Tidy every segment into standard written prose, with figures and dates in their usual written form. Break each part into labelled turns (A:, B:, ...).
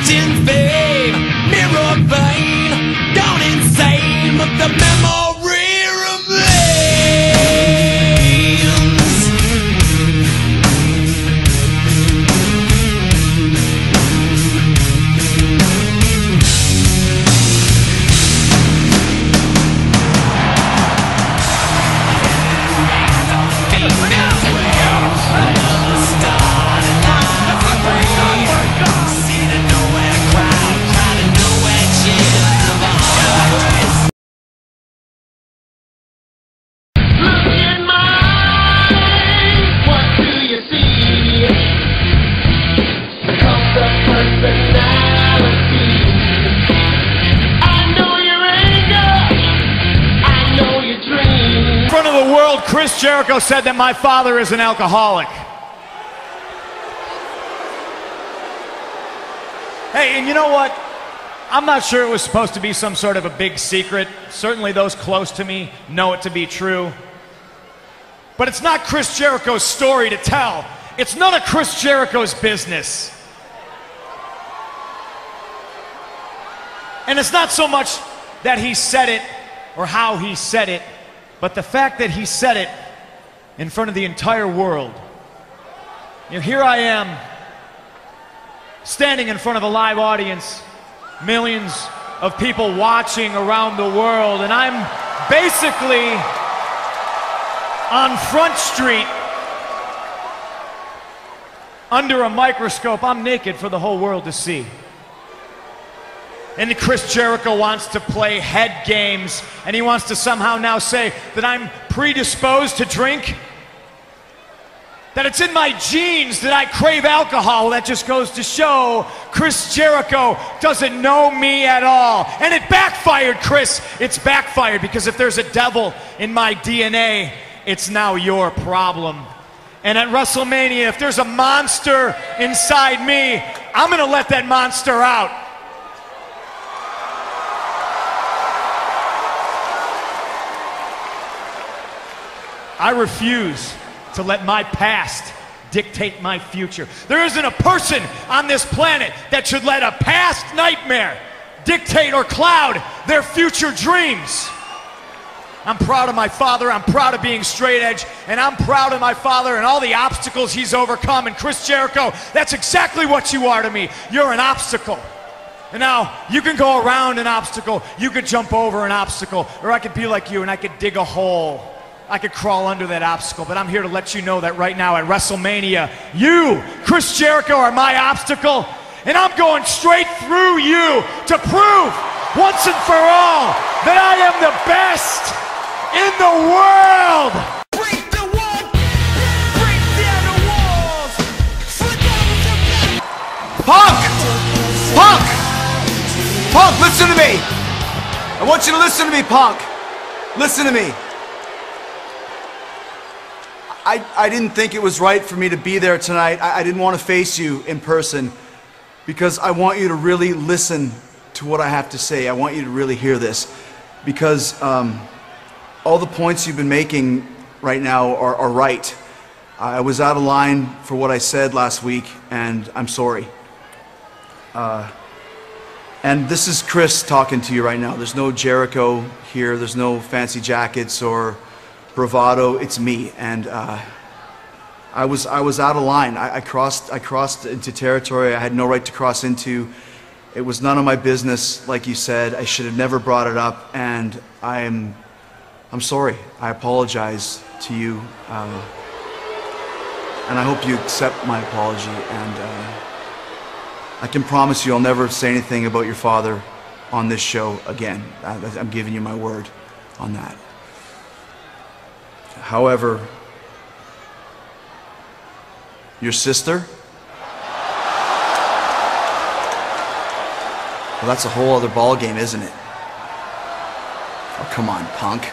A: fortune, fame, mirror vein, gone insane, but the memory remains.
B: Chris Jericho said that my father is an alcoholic. Hey, and you know what? I'm not sure it was supposed to be some sort of a big secret. Certainly those close to me know it to be true. But it's not Chris Jericho's story to tell. It's none of Chris Jericho's business. And it's not so much that he said it or how he said it, but the fact that he said it in front of the entire world. You know, here I am, standing in front of a live audience, millions of people watching around the world, and I'm basically on Front Street under a microscope. I'm naked for the whole world to see. And Chris Jericho wants to play head games, and he wants to somehow now say that I'm predisposed to drink, that it's in my genes that I crave alcohol. That just goes to show Chris Jericho doesn't know me at all. And it backfired, Chris. It's backfired, because if there's a devil in my DNA, it's now your problem. And at Wrestle Mainia, if there's a monster inside me, I'm gonna let that monster out. I refuse to let my past dictate my future. There isn't a person on this planet that should let a past nightmare dictate or cloud their future dreams. I'm proud of my father, I'm proud of being straight edge, and I'm proud of my father and all the obstacles he's overcome. And Chris Jericho, that's exactly what you are to me. You're an obstacle. And now, you can go around an obstacle, you could jump over an obstacle, or I could be like you and I could dig a hole. I could crawl under that obstacle, but I'm here to let you know that right now at Wrestle Mainia, you, Chris Jericho, are my obstacle, and I'm going straight through you to prove once and for all that I am the best in the world.
A: Break the wall, break down the walls, flip over the
C: Punk! Punk! Punk, listen to me! I want you to listen to me, Punk. Listen to me. I didn't think it was right for me to be there tonight. I didn't want to face you in person because I want you to really listen to what I have to say. I want you to really hear this, because all the points you've been making right now are right. I was out of line for what I said last week, and I'm sorry. And this is Chris talking to you right now. There's no Jericho here. There's no fancy jackets or bravado. It's me, and I was out of line. I crossed into territory I had no right to cross into. It was none of my business, like you said. I should have never brought it up, and I'm sorry. I apologize to you, and I hope you accept my apology. And I can promise you I'll never say anything about your father on this show again. I'm giving you my word on that. However, your sister? Well, that's a whole other ball game, isn't it? Oh, come on, punk.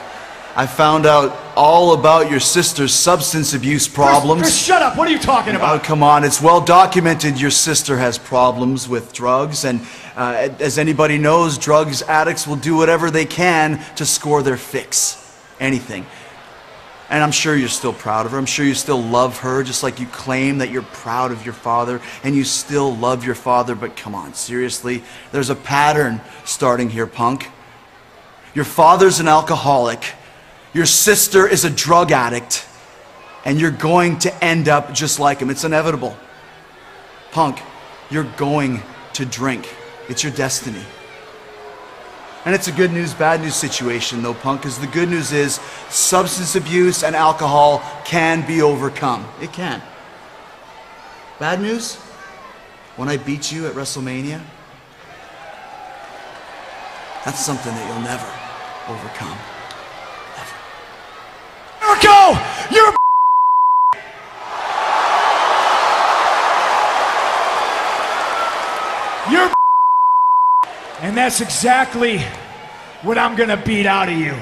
C: I found out all about your sister's substance abuse problems.
B: Chris, shut up. What are you talking about?
C: Oh, come on. It's well documented your sister has problems with drugs, and as anybody knows, drugs addicts will do whatever they can to score their fix. Anything. And I'm sure you're still proud of her. I'm sure you still love her, just like you claim that you're proud of your father and you still love your father. But come on, seriously, there's a pattern starting here, Punk. Your father's an alcoholic. Your sister is a drug addict. And you're going to end up just like him. It's inevitable. Punk, you're going to drink. It's your destiny. And it's a good news, bad news situation though, Punk, because the good news is substance abuse and alcohol can be overcome. It can. Bad news? When I beat you at Wrestle Mainia, that's something that you'll never overcome. Never.
B: Jericho! You're You're and that's exactly what I'm gonna beat out of you.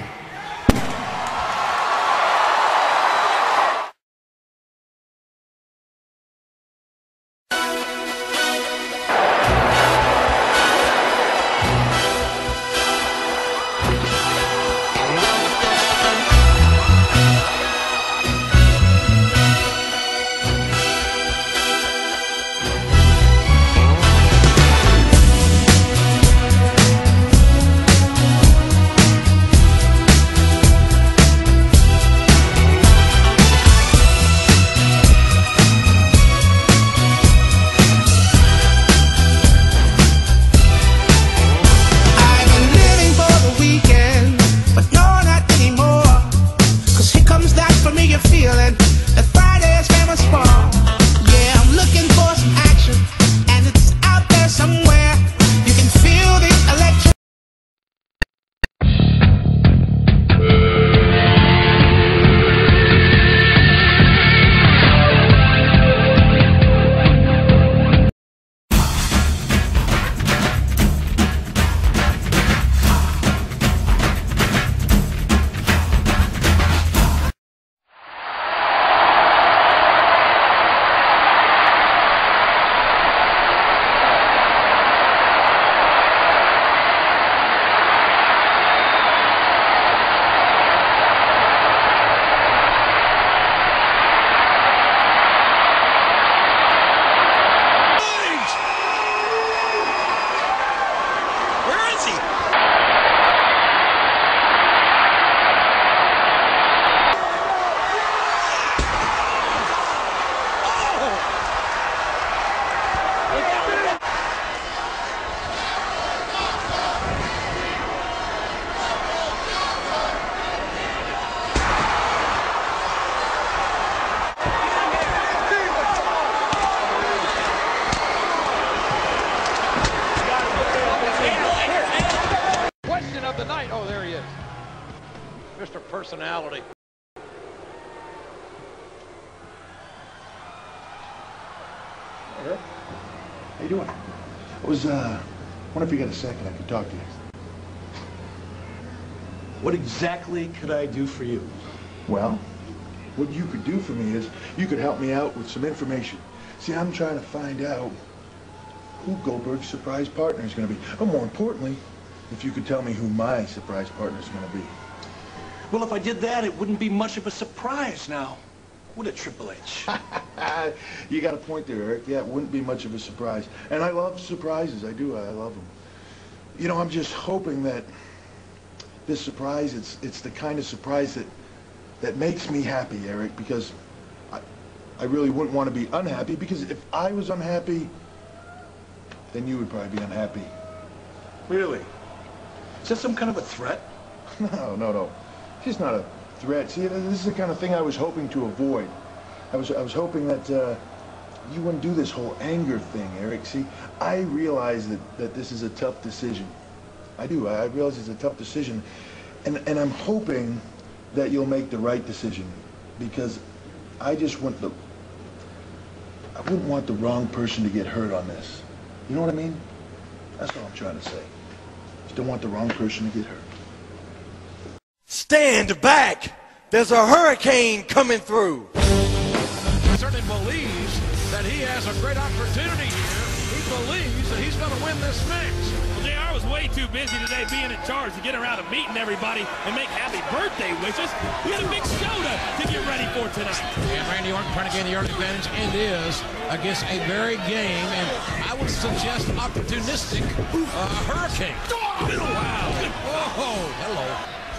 D: Mr. Personality.
E: Hey, how you doing? I was, wonder if you got a second I could talk to you.
F: What exactly could I do for you?
E: Well, what you could do for me is you could help me out with some information. See, I'm trying to find out who Goldberg's surprise partner is going to be. But more importantly, if you could tell me who my surprise partner is going to be.
F: Well, if I did that, it wouldn't be much of a surprise now, would it, Triple H?
E: You got a point there, Eric. Yeah, it wouldn't be much of a surprise. And I love surprises. I do. I love them. You know, I'm just hoping that this surprise, it's the kind of surprise that makes me happy, Eric, because I really wouldn't want to be unhappy, because if I was unhappy, then you would probably be unhappy.
F: Really? Is that some kind of a threat?
E: No. It's just not a threat. See, this is the kind of thing I was hoping to avoid. I was hoping that you wouldn't do this whole anger thing, Eric. See, I realize that this is a tough decision. I do. I realize it's a tough decision. And I'm hoping that you'll make the right decision, because I wouldn't want the wrong person to get hurt on this. You know what I mean? That's all I'm trying to say. Just don't want the wrong person to get hurt.
A: Stand back! There's a hurricane coming through!
D: He certainly believes that he has a great opportunity here. He believes that he's going to win this match.
G: JR was way too busy today being in charge to get around to meeting everybody and make happy birthday wishes. We had a big show to get ready for tonight.
D: And Randy Orton trying to gain the early advantage and is against a very game and I would suggest opportunistic hurricane. Wow. Oh, hello.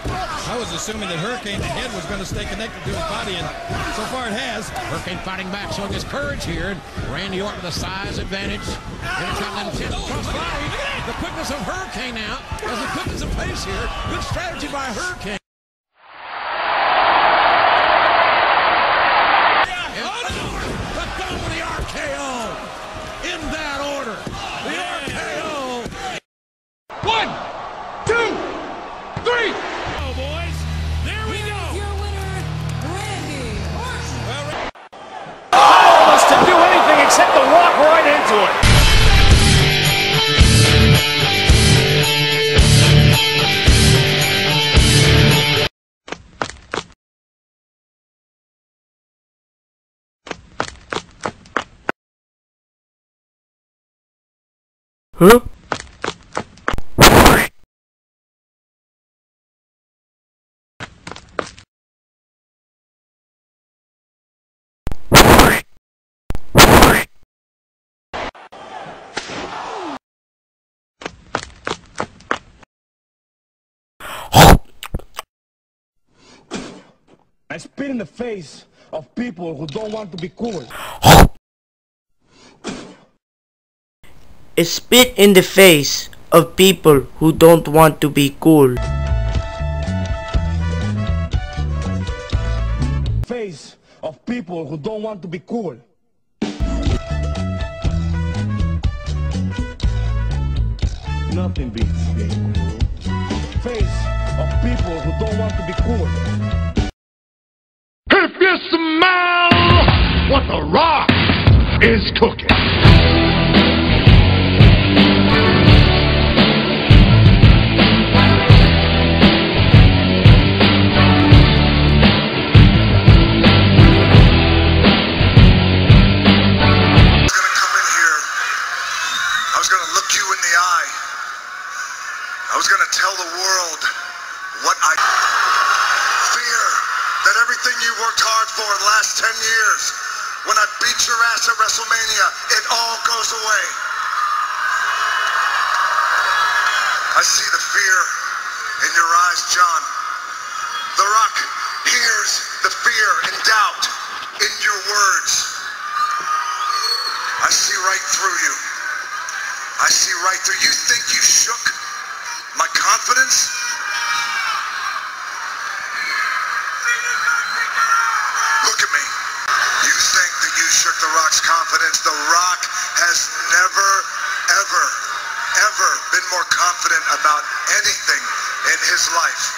H: I was assuming that Hurricane, the head, was going to stay connected to his body, and so far it has.
D: Hurricane fighting back, showing his courage here. And Randy Orton with a size advantage. Intercontinental crossbody. The quickness of Hurricane now. As the quickness of pace here. Good strategy by Hurricane. The thumb with the RKO. In that order. The RKO.
A: 1, 2, 3.
G: Oh, boys, there we go.
I: Your winner, Randy Orton.
B: Us to do anything except to walk right into it. Huh?
J: I spit in the face of people who don't want to be cool.
K: I spit in the face of people who don't want to be cool.
J: Face of people who don't want to be cool. Nothing beats being cool. Face of people who don't want to be cool.
A: If you smell what the Rock is cooking.
E: I was gonna tell the world what I fear, that everything you worked hard for the last 10 years, when I beat your ass at Wrestle Mainia, it all goes away. I see the fear in your eyes, John. The Rock hears the fear and doubt in your words. I see right through you. I see right through you. Think you shook my confidence? Look at me. You think that you shook The Rock's confidence? The Rock has never, ever, ever been more confident about anything in his life.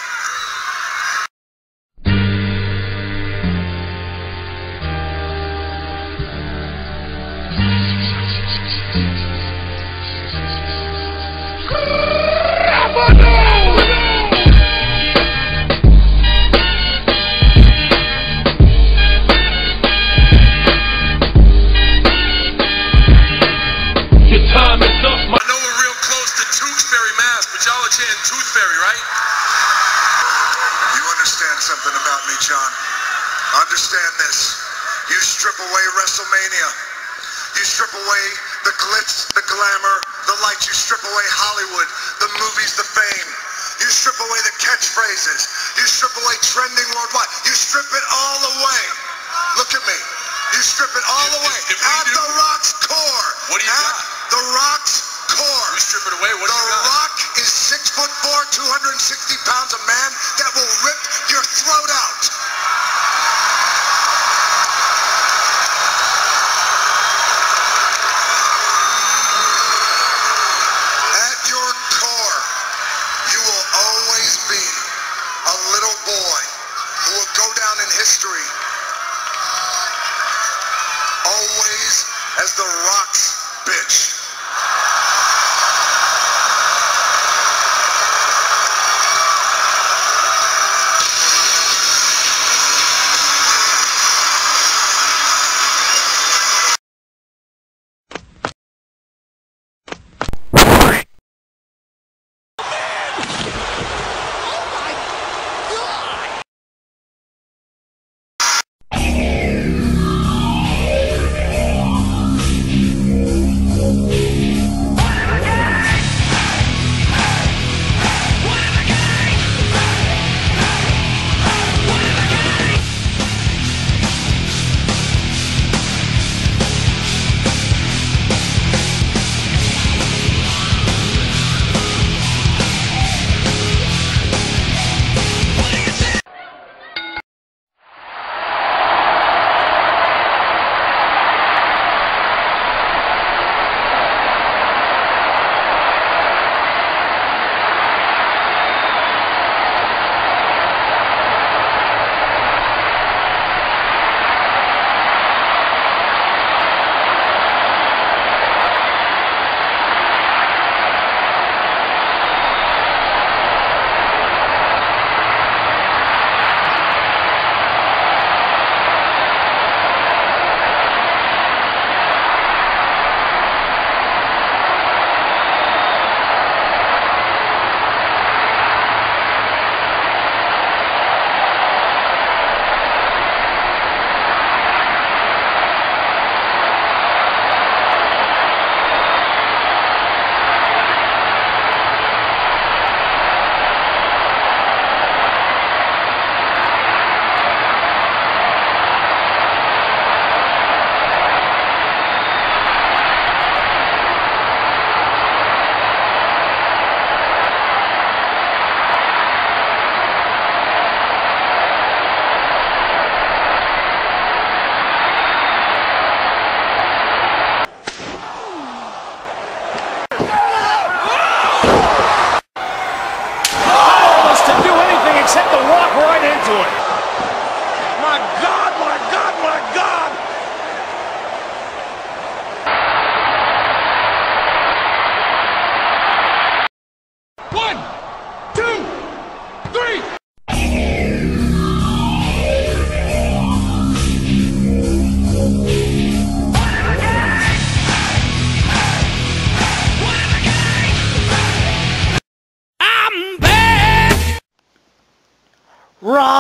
E: Something about me, John. Understand this. You strip away Wrestle Mainia. You strip away the glitz, the glamour, the lights. You strip away Hollywood, the movies, the fame. You strip away the catchphrases. You strip away trending worldwide. You strip it all away. Look at me. You strip it all away. At The Rock's core. What do you got? The Rock's core. We strip it away. What do you got? The Rock is 6'4", 260 pounds, a man that will rip your throat out. At your core, you will always be a little boy who will go down in history always as The Rock's bitch.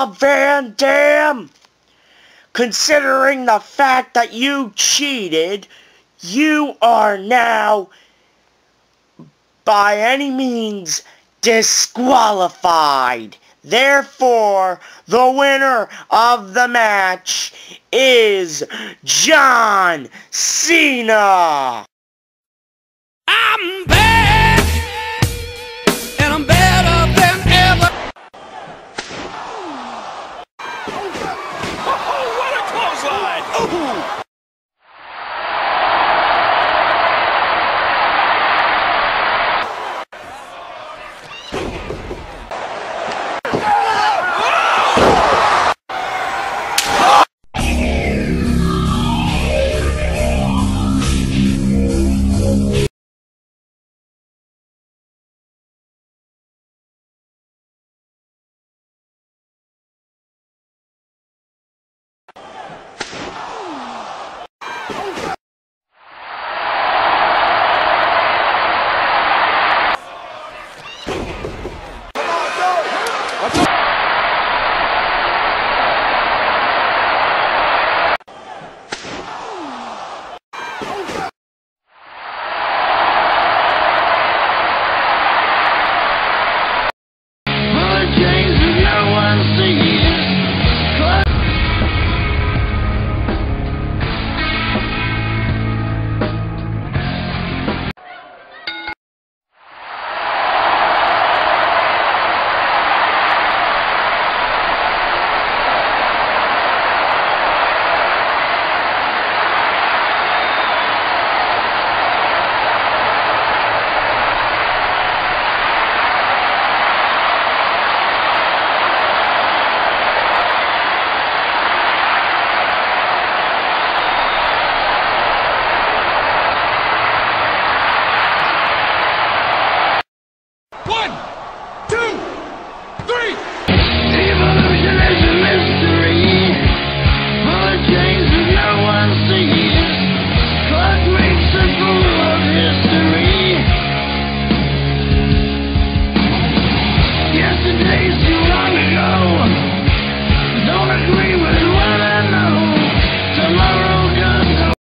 K: Rob Van Dam, considering the fact that you cheated, you are now, by any means, disqualified. Therefore, the winner of the match is John Cena.